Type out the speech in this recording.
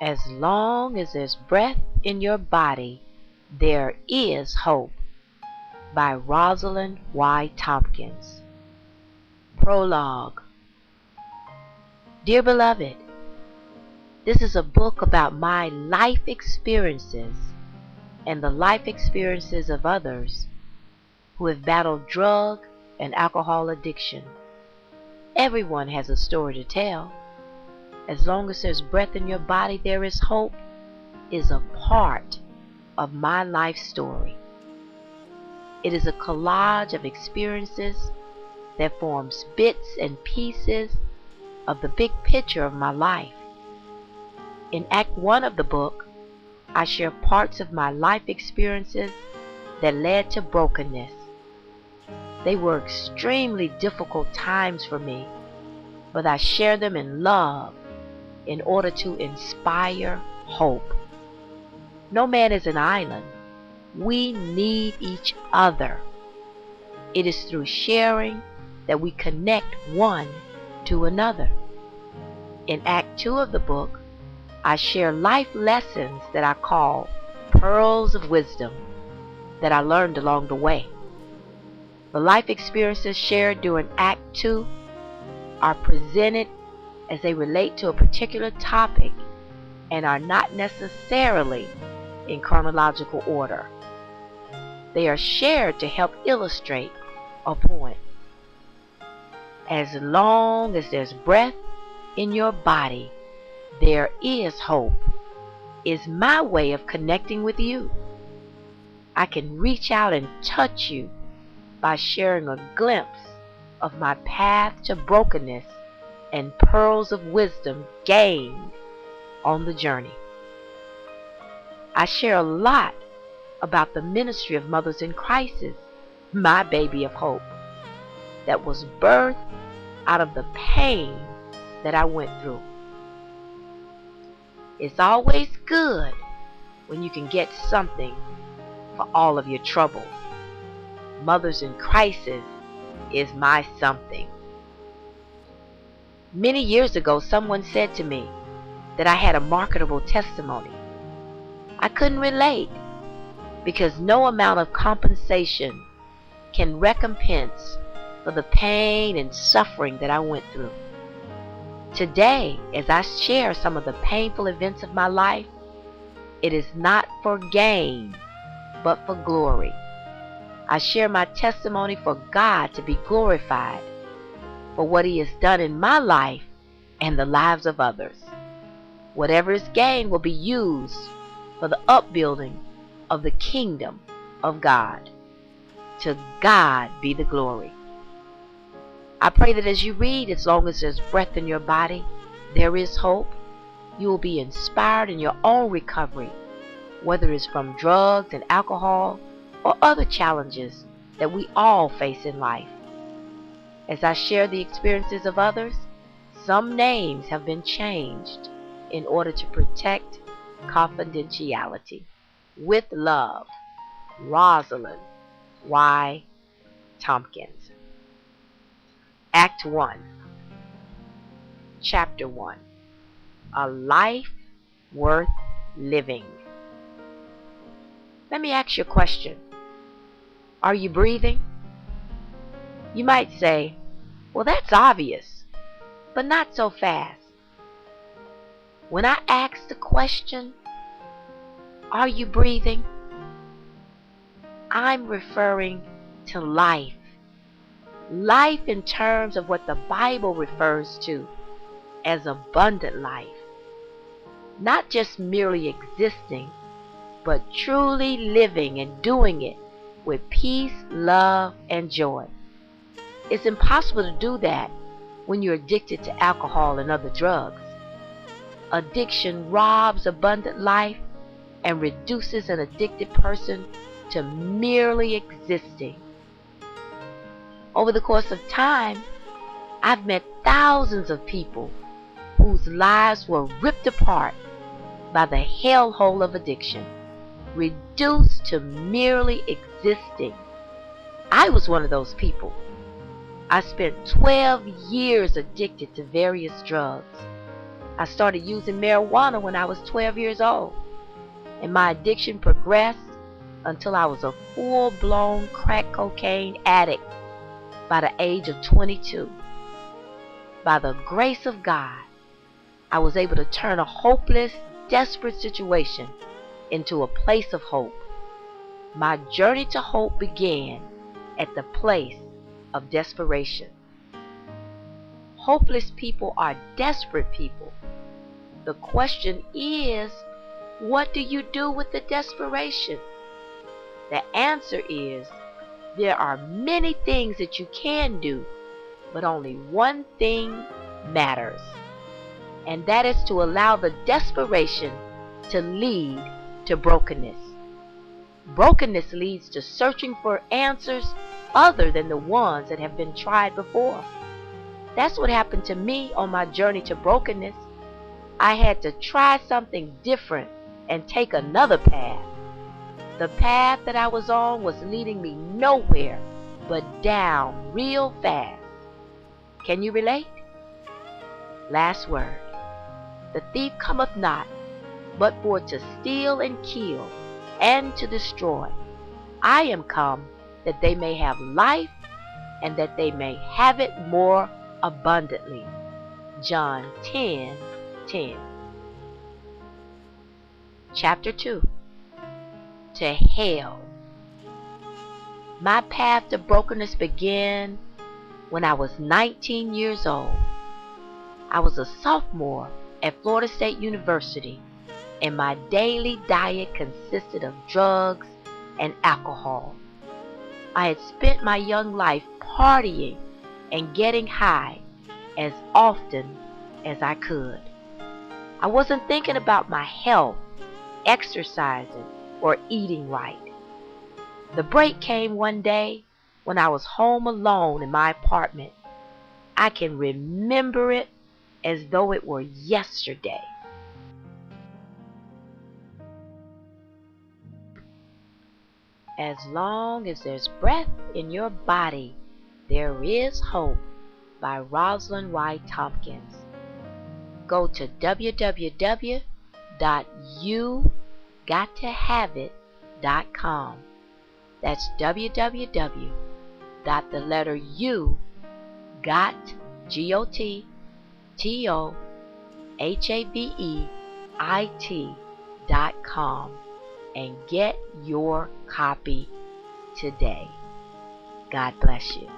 As long as there's breath in your body, there is hope, by Rosalind Tompkins. Prologue. Dear beloved, this is a book about my life experiences and the life experiences of others who have battled drug and alcohol addiction. Everyone has a story to tell. As long as there's breath in your body, there is hope is a part of my life story. It is a collage of experiences that forms bits and pieces of the big picture of my life. In Act 1 of the book, I share parts of my life experiences that led to brokenness. They were extremely difficult times for me, but I share them in love in order to inspire hope. No man is an island. We need each other. It is through sharing that we connect one to another. In Act 2 of the book, I share life lessons that I call pearls of wisdom that I learned along the way. The life experiences shared during Act 2 are presented as they relate to a particular topic and are not necessarily in chronological order. They are shared to help illustrate a point. As long as there's breath in your body, there is hope, is my way of connecting with you. I can reach out and touch you by sharing a glimpse of my path to brokenness and pearls of wisdom gained on the journey. I share a lot about the ministry of Mothers in Crisis, my baby of hope, that was birthed out of the pain that I went through. It's always good when you can get something for all of your troubles. Mothers in Crisis is my something. Many years ago, someone said to me that I had a marketable testimony. I couldn't relate because no amount of compensation can recompense for the pain and suffering that I went through. Today, as I share some of the painful events of my life, it is not for gain, but for glory. I share my testimony for God to be glorified for what He has done in my life and the lives of others. Whatever is gained will be used for the upbuilding of the kingdom of God. To God be the glory. I pray that as you read, as long as there's breath in your body, there is hope. You will be inspired in your own recovery, whether it's from drugs and alcohol or other challenges that we all face in life. As I share the experiences of others, some names have been changed in order to protect confidentiality. With love, Rosalind Tompkins. Act 1. Chapter 1. A life worth living. Let me ask you a question. Are you breathing? You might say, well, that's obvious, but not so fast. When I ask the question, are you breathing? I'm referring to life. Life in terms of what the Bible refers to as abundant life. Not just merely existing, but truly living and doing it with peace, love, and joy. It's impossible to do that when you're addicted to alcohol and other drugs. Addiction robs abundant life and reduces an addicted person to merely existing. Over the course of time, I've met thousands of people whose lives were ripped apart by the hellhole of addiction, reduced to merely existing. I was one of those people. I spent 12 years addicted to various drugs. I started using marijuana when I was 12 years old, and my addiction progressed until I was a full-blown crack cocaine addict by the age of 22. By the grace of God, I was able to turn a hopeless, desperate situation into a place of hope. My journey to hope began at the place of desperation. Hopeless people are desperate people. The question is, what do you do with the desperation? The answer is, there are many things that you can do, but only one thing matters. And that is to allow the desperation to lead to brokenness. Brokenness leads to searching for answers other than the ones that have been tried before. That's what happened to me on my journey to brokenness. I had to try something different and take another path. The path that I was on was leading me nowhere but down real fast. Can you relate? Last word. The thief cometh not, but for to steal and kill and to destroy. I am come that they may have life, and that they may have it more abundantly. John 10:10. Chapter 2. To hell. My path to brokenness began when I was 19 years old. I was a sophomore at Florida State University, and my daily diet consisted of drugs and alcohol. I had spent my young life partying and getting high as often as I could. I wasn't thinking about my health, exercising, or eating right. The break came one day when I was home alone in my apartment. I can remember it as though it were yesterday. As long as there's breath in your body, there is hope, by Rosalind Tompkins. Go to www.yougottohaveit.com. That's www.yougottohaveit.com and get your copy today. God bless you.